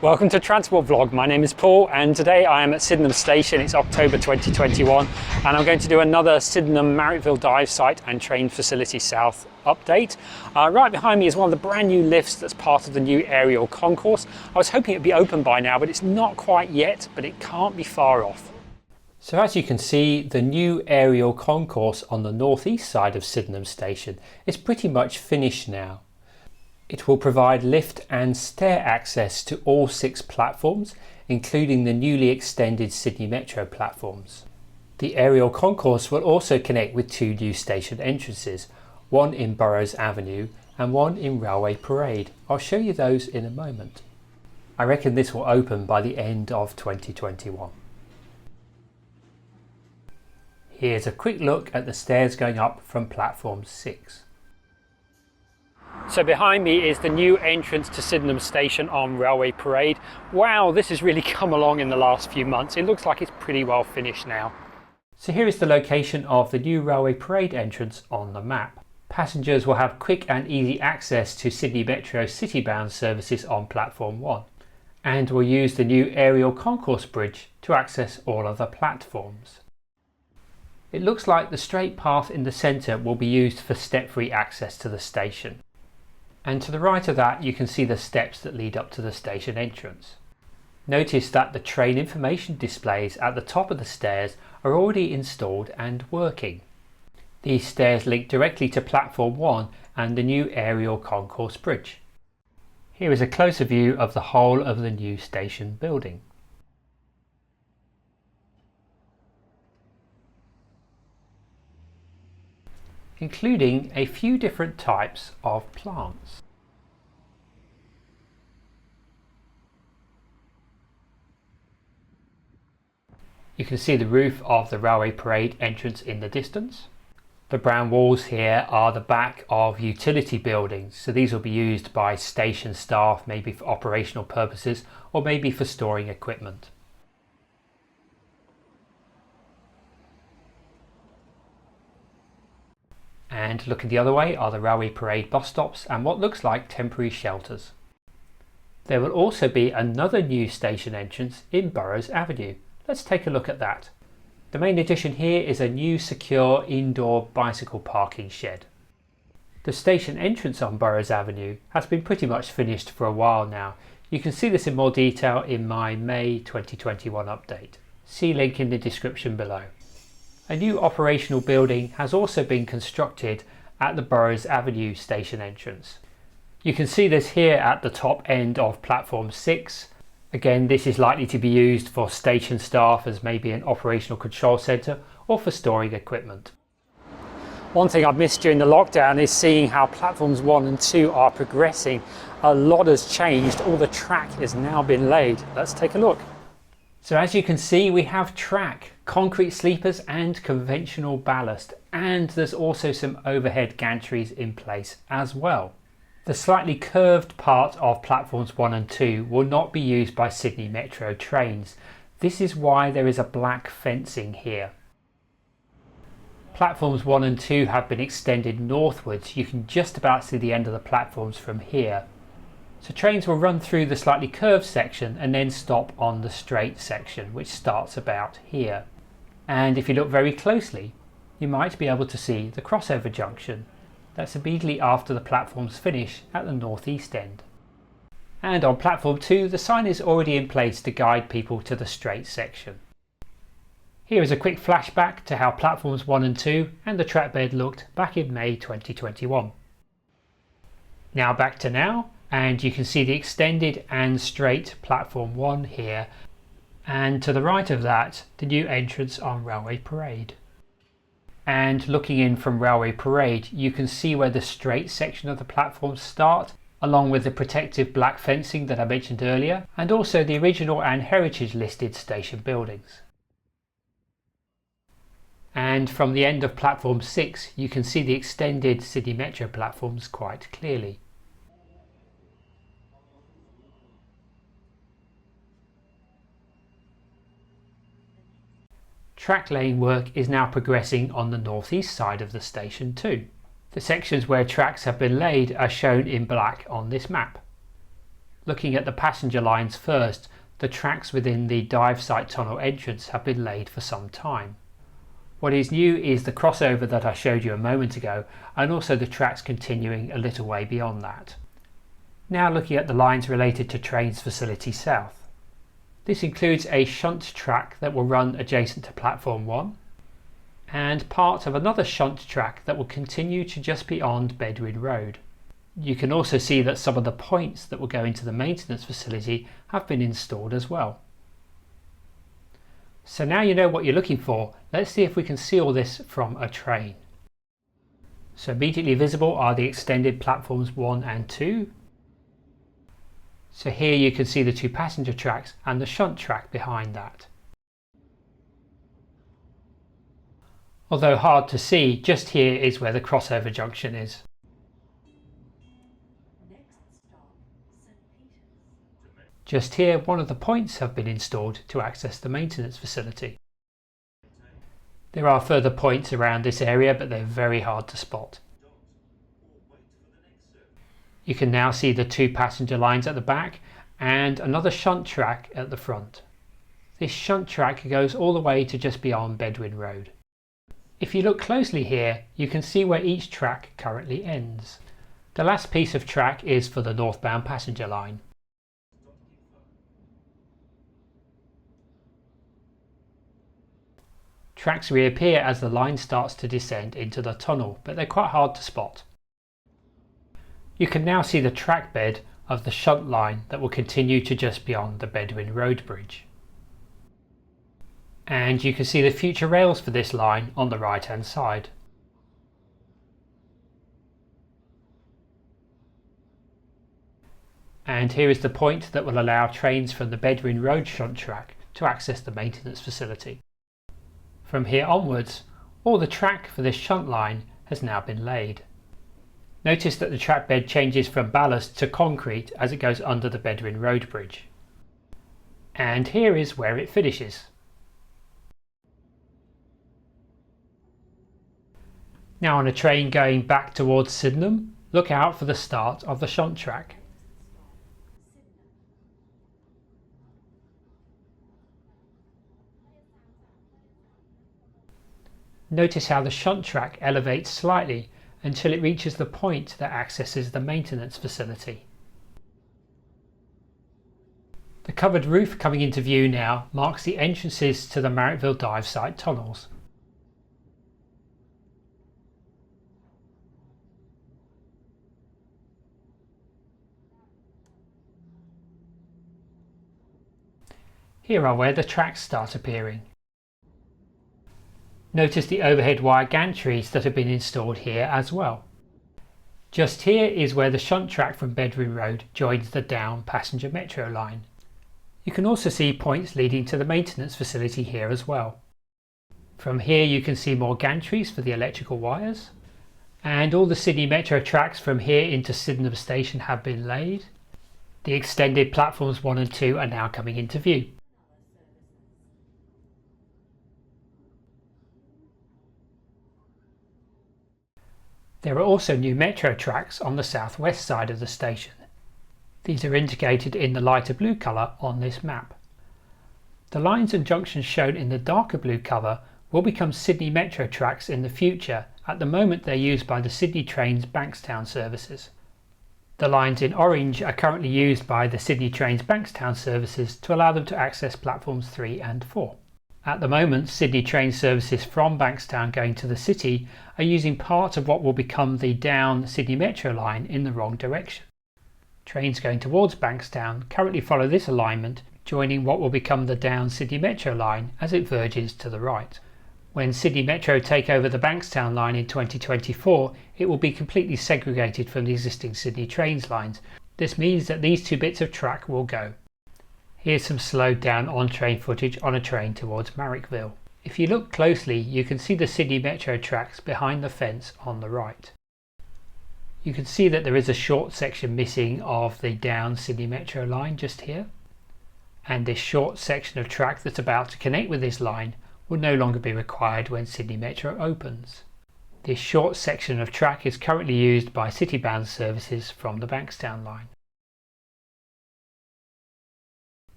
Welcome to Transport Vlog. My name is Paul and today I am at Sydenham Station. It's October 2021 and I'm going to do another Sydenham Marrickville dive site and train facility south update. Right behind me is one of the brand new lifts that's part of the new Aerial Concourse. I was hoping it'd be open by now, but it's not quite yet, but it can't be far off. So as you can see, the new Aerial Concourse on the northeast side of Sydenham Station is pretty much finished now. It will provide lift and stair access to all 6 platforms, including the newly extended Sydney Metro platforms. The Aerial Concourse will also connect with 2 new station entrances, one in Burrows Avenue and one in Railway Parade. I'll show you those in a moment. I reckon this will open by the end of 2021. Here's a quick look at the stairs going up from platform 6. So behind me is the new entrance to Sydenham Station on Railway Parade. Wow, this has really come along in the last few months. It looks like it's pretty well finished now. So here is the location of the new Railway Parade entrance on the map. Passengers will have quick and easy access to Sydney Metro city-bound services on platform 1 and will use the new Aerial Concourse bridge to access all other platforms. It looks like the straight path in the centre will be used for step-free access to the station. And to the right of that you can see the steps that lead up to the station entrance. Notice that the train information displays at the top of the stairs are already installed and working. These stairs link directly to platform 1 and the new Aerial Concourse bridge. Here is a closer view of the whole of the new station building. Including a few different types of plants. You can see the roof of the Railway Parade entrance in the distance. The brown walls here are the back of utility buildings, so these will be used by station staff, maybe for operational purposes or maybe for storing equipment. And looking the other way are the Railway Parade bus stops and what looks like temporary shelters. There will also be another new station entrance in Burrows Avenue. Let's take a look at that. The main addition here is a new secure indoor bicycle parking shed. The station entrance on Burrows Avenue has been pretty much finished for a while now. You can see this in more detail in my May 2021 update. See link in the description below. A new operational building has also been constructed at the Burrows Avenue station entrance. You can see this here at the top end of platform 6. Again, this is likely to be used for station staff as maybe an operational control centre or for storing equipment. One thing I've missed during the lockdown is seeing how platforms 1 and 2 are progressing. A lot has changed, all the track has now been laid. Let's take a look. So as you can see, we have track, concrete sleepers and conventional ballast, and there's also some overhead gantries in place as well. The slightly curved part of platforms 1 and 2 will not be used by Sydney Metro trains. This is why there is a black fencing here. Platforms 1 and 2 have been extended northwards. You can just about see the end of the platforms from here. So trains will run through the slightly curved section and then stop on the straight section, which starts about here. And if you look very closely, you might be able to see the crossover junction. That's immediately after the platforms finish at the northeast end. And on platform 2, the sign is already in place to guide people to the straight section. Here is a quick flashback to how platforms 1 and 2 and the track bed looked back in May 2021. Now back to now. And you can see the extended and straight platform 1 here, and to the right of that the new entrance on Railway Parade. And looking in from Railway Parade you can see where the straight section of the platforms start, along with the protective black fencing that I mentioned earlier, and also the original and heritage listed station buildings. And from the end of platform 6 you can see the extended Sydney Metro platforms quite clearly. Track laying work is now progressing on the northeast side of the station too. The sections where tracks have been laid are shown in black on this map. Looking at the passenger lines first, the tracks within the dive site tunnel entrance have been laid for some time. What is new is the crossover that I showed you a moment ago, and also the tracks continuing a little way beyond that. Now looking at the lines related to Trains Facility South. This includes a shunt track that will run adjacent to Platform 1 and part of another shunt track that will continue to just beyond Bedwyn Road. You can also see that some of the points that will go into the maintenance facility have been installed as well. So now you know what you're looking for, let's see if we can see all this from a train. So immediately visible are the extended platforms 1 and 2. So here you can see the two passenger tracks and the shunt track behind that. Although hard to see, just here is where the crossover junction is. Just here, one of the points have been installed to access the maintenance facility. There are further points around this area, but they're very hard to spot. You can now see the two passenger lines at the back and another shunt track at the front. This shunt track goes all the way to just beyond Bedwyn Road. If you look closely here, you can see where each track currently ends. The last piece of track is for the northbound passenger line. Tracks reappear as the line starts to descend into the tunnel, but they're quite hard to spot. You can now see the track bed of the shunt line that will continue to just beyond the Bedwyn Road Bridge. And you can see the future rails for this line on the right hand side. And here is the point that will allow trains from the Bedwyn Road shunt track to access the maintenance facility. From here onwards, all the track for this shunt line has now been laid. Notice that the track bed changes from ballast to concrete as it goes under the Bedwyn Road Bridge. And here is where it finishes. Now on a train going back towards Sydenham, look out for the start of the shunt track. Notice how the shunt track elevates slightly until it reaches the point that accesses the maintenance facility. The covered roof coming into view now marks the entrances to the Marrickville dive site tunnels. Here are where the tracks start appearing. Notice the overhead wire gantries that have been installed here as well. Just here is where the shunt track from Bedwyn Road joins the down passenger metro line. You can also see points leading to the maintenance facility here as well. From here you can see more gantries for the electrical wires, and all the Sydney Metro tracks from here into Sydenham Station have been laid. The extended platforms 1 and 2 are now coming into view. There are also new metro tracks on the southwest side of the station. These are indicated in the lighter blue colour on this map. The lines and junctions shown in the darker blue colour will become Sydney Metro tracks in the future. At the moment they're used by the Sydney Trains Bankstown services. The lines in orange are currently used by the Sydney Trains Bankstown services to allow them to access platforms 3 and 4. At the moment, Sydney train services from Bankstown going to the city are using part of what will become the down Sydney Metro line in the wrong direction. Trains going towards Bankstown currently follow this alignment, joining what will become the down Sydney Metro line as it verges to the right. When Sydney Metro take over the Bankstown line in 2024, it will be completely segregated from the existing Sydney Trains lines. This means that these two bits of track will go. Here's some slowed down on-train footage on a train towards Marrickville. If you look closely, you can see the Sydney Metro tracks behind the fence on the right. You can see that there is a short section missing of the down Sydney Metro line just here. And this short section of track that's about to connect with this line will no longer be required when Sydney Metro opens. This short section of track is currently used by Citybound services from the Bankstown line.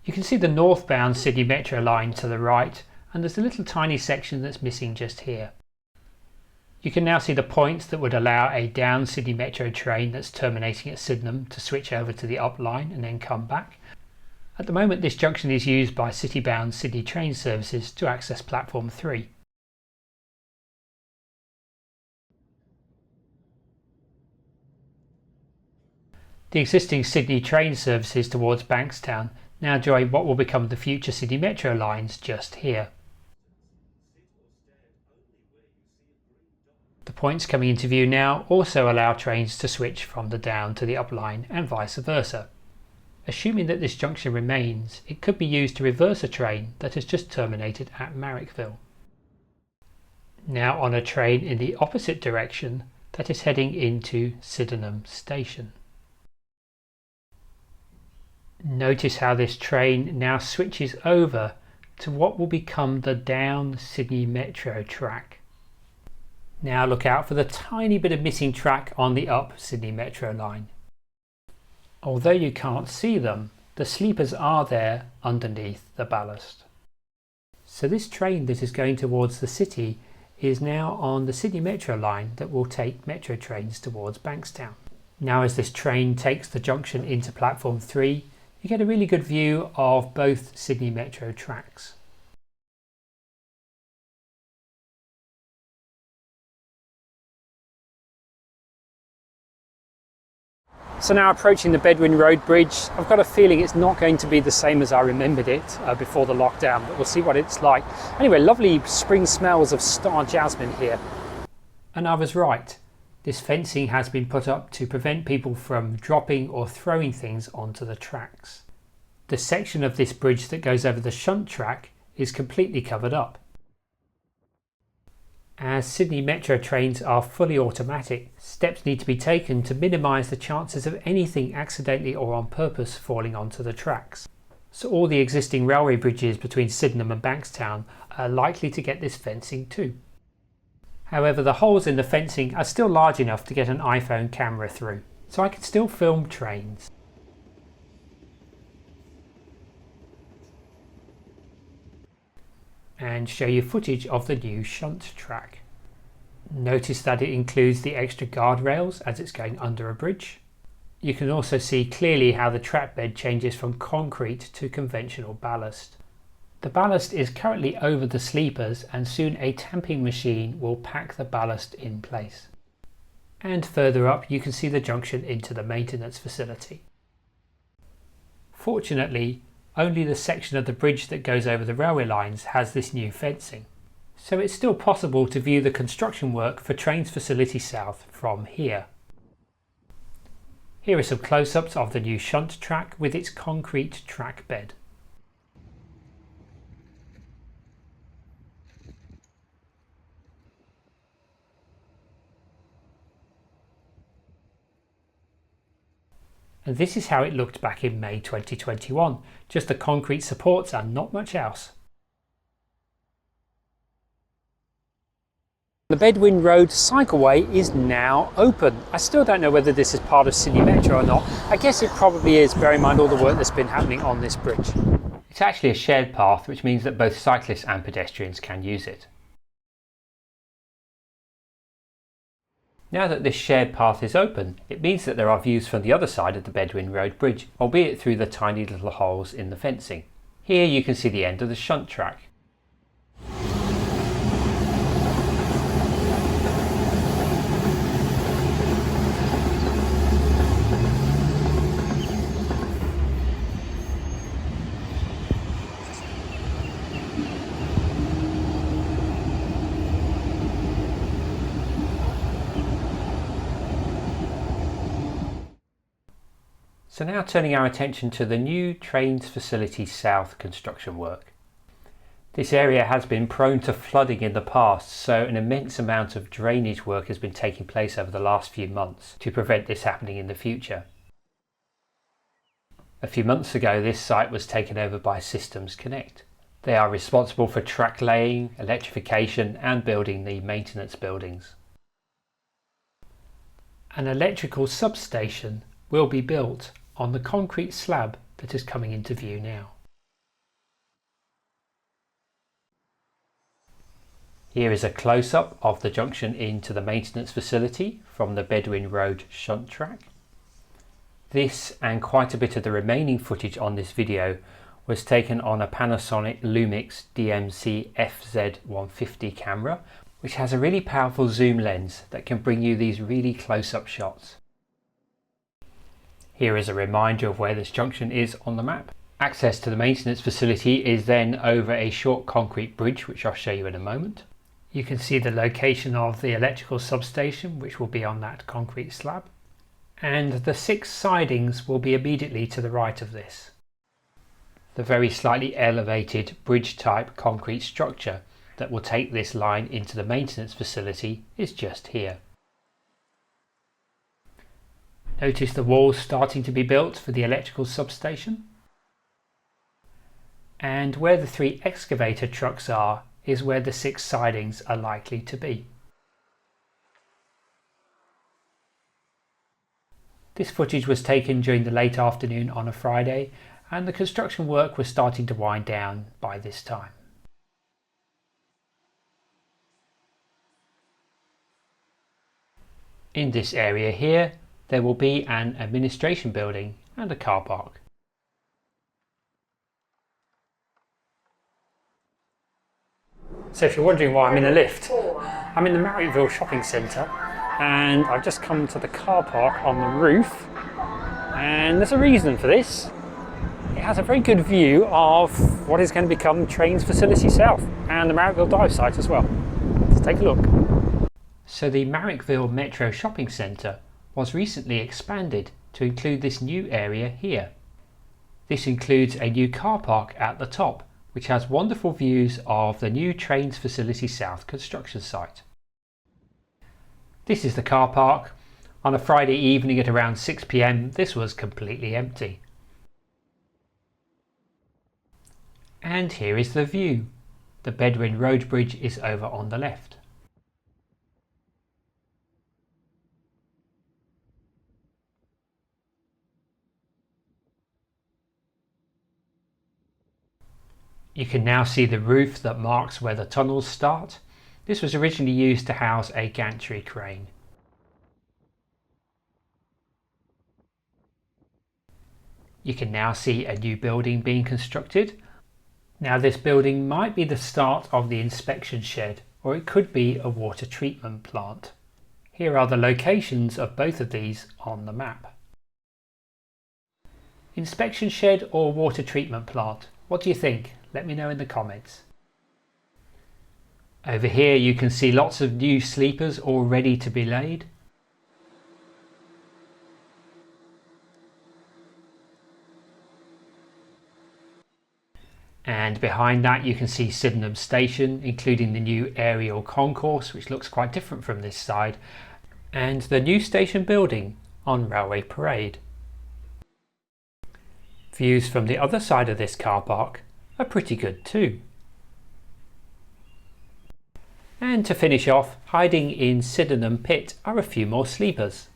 You can see the northbound Sydney Metro line to the right, and there's a little tiny section that's missing just here. You can now see the points that would allow a down Sydney Metro train that's terminating at Sydenham to switch over to the up line and then come back. At the moment this junction is used by city-bound Sydney train services to access platform 3. The existing Sydney train services towards Bankstown now join what will become the future Sydney Metro lines just here. The points coming into view now also allow trains to switch from the down to the up line and vice versa. Assuming that this junction remains, it could be used to reverse a train that has just terminated at Marrickville. Now on a train in the opposite direction that is heading into Sydenham Station. Notice how this train now switches over to what will become the down Sydney Metro track. Now look out for the tiny bit of missing track on the up Sydney Metro line. Although you can't see them, the sleepers are there underneath the ballast. So this train that is going towards the city is now on the Sydney Metro line that will take metro trains towards Bankstown. Now as this train takes the junction into platform 3, you get a really good view of both Sydney Metro tracks. So now approaching the Bedwyn Road Bridge, I've got a feeling it's not going to be the same as I remembered it before the lockdown, but we'll see what it's like. Anyway, lovely spring smells of star jasmine here. And I was right. This fencing has been put up to prevent people from dropping or throwing things onto the tracks. The section of this bridge that goes over the Shunt track is completely covered up. As Sydney Metro trains are fully automatic, steps need to be taken to minimise the chances of anything accidentally or on purpose falling onto the tracks. So all the existing railway bridges between Sydenham and Bankstown are likely to get this fencing too. However, the holes in the fencing are still large enough to get an iPhone camera through, so I can still film trains. And show you footage of the new Shunt track. Notice that it includes the extra guardrails as it's going under a bridge. You can also see clearly how the track bed changes from concrete to conventional ballast. The ballast is currently over the sleepers and soon a tamping machine will pack the ballast in place. And further up you can see the junction into the maintenance facility. Fortunately, only the section of the bridge that goes over the railway lines has this new fencing, so it's still possible to view the construction work for Trains Facility South from here. Here are some close-ups of the new Shunt track with its concrete track bed. And this is how it looked back in May 2021, just the concrete supports and not much else. The Bedwyn Road Cycleway is now open. I still don't know whether this is part of Sydney Metro or not. I guess it probably is, bearing in mind all the work that's been happening on this bridge. It's actually a shared path, which means that both cyclists and pedestrians can use it. Now that this shared path is open, it means that there are views from the other side of the Bedwyn Road Bridge, albeit through the tiny little holes in the fencing. Here you can see the end of the Shunt track. So now turning our attention to the new Trains Facility South construction work. This area has been prone to flooding in the past, so an immense amount of drainage work has been taking place over the last few months to prevent this happening in the future. A few months ago this site was taken over by Systems Connect. They are responsible for track laying, electrification and building the maintenance buildings. An electrical substation will be built on the concrete slab that is coming into view now. Here is a close-up of the junction into the maintenance facility from the Bedwyn Road Shunt track. This and quite a bit of the remaining footage on this video was taken on a Panasonic Lumix DMC FZ150 camera, which has a really powerful zoom lens that can bring you these really close-up shots. Here is a reminder of where this junction is on the map. Access to the maintenance facility is then over a short concrete bridge, which I'll show you in a moment. You can see the location of the electrical substation, which will be on that concrete slab. And the 6 sidings will be immediately to the right of this. The very slightly elevated bridge type concrete structure that will take this line into the maintenance facility is just here. Notice the walls starting to be built for the electrical substation. And where the 3 excavator trucks are is where the 6 sidings are likely to be. This footage was taken during the late afternoon on a Friday, and the construction work was starting to wind down by this time. In this area here, there will be an administration building and a car park. So if you're wondering why I'm in a lift, I'm in the Marrickville shopping centre and I've just come to the car park on the roof, and there's a reason for this. It has a very good view of what is going to become Trains Facility South and the Marrickville dive site as well. Let's take a look. So the Marrickville Metro Shopping Centre was recently expanded to include this new area here. This includes a new car park at the top, which has wonderful views of the new Trains Facility South construction site. This is the car park. On a Friday evening at around 6 p.m, this was completely empty. And here is the view. The Bedwyn Road Bridge is over on the left. You can now see the roof that marks where the tunnels start. This was originally used to house a gantry crane. You can now see a new building being constructed. Now this building might be the start of the inspection shed, or it could be a water treatment plant. Here are the locations of both of these on the map. Inspection shed or water treatment plant? What do you think? Let me know in the comments. Over here you can see lots of new sleepers all ready to be laid. And behind that you can see Sydenham Station, including the new Aerial Concourse, which looks quite different from this side, and the new station building on Railway Parade. Views from the other side of this car park are pretty good too. And to finish off, hiding in Sydenham Pitt are a few more sleepers.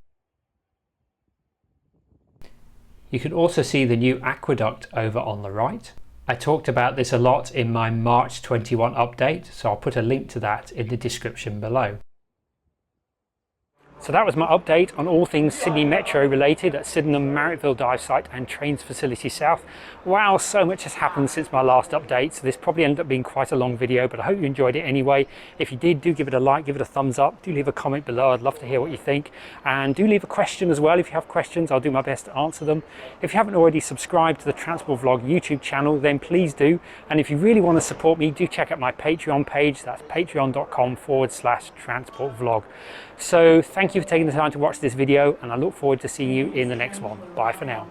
You can also see the new aqueduct over on the right. I talked about this a lot in my March 21 update, so I'll put a link to that in the description below. So that was my update on all things Sydney Metro related at Sydenham Marrickville Dive Site and Trains Facility South. Wow, so much has happened since my last update, so this probably ended up being quite a long video, but I hope you enjoyed it anyway. If you did, do give it a like, give it a thumbs up, do leave a comment below, I'd love to hear what you think, and do leave a question as well. If you have questions, I'll do my best to answer them. If you haven't already subscribed to the Transport Vlog YouTube channel, then please do, and if you really want to support me, do check out my Patreon page. That's patreon.com/transportvlog. So thank you for taking the time to watch this video, and I look forward to seeing you in the next one. Bye for now.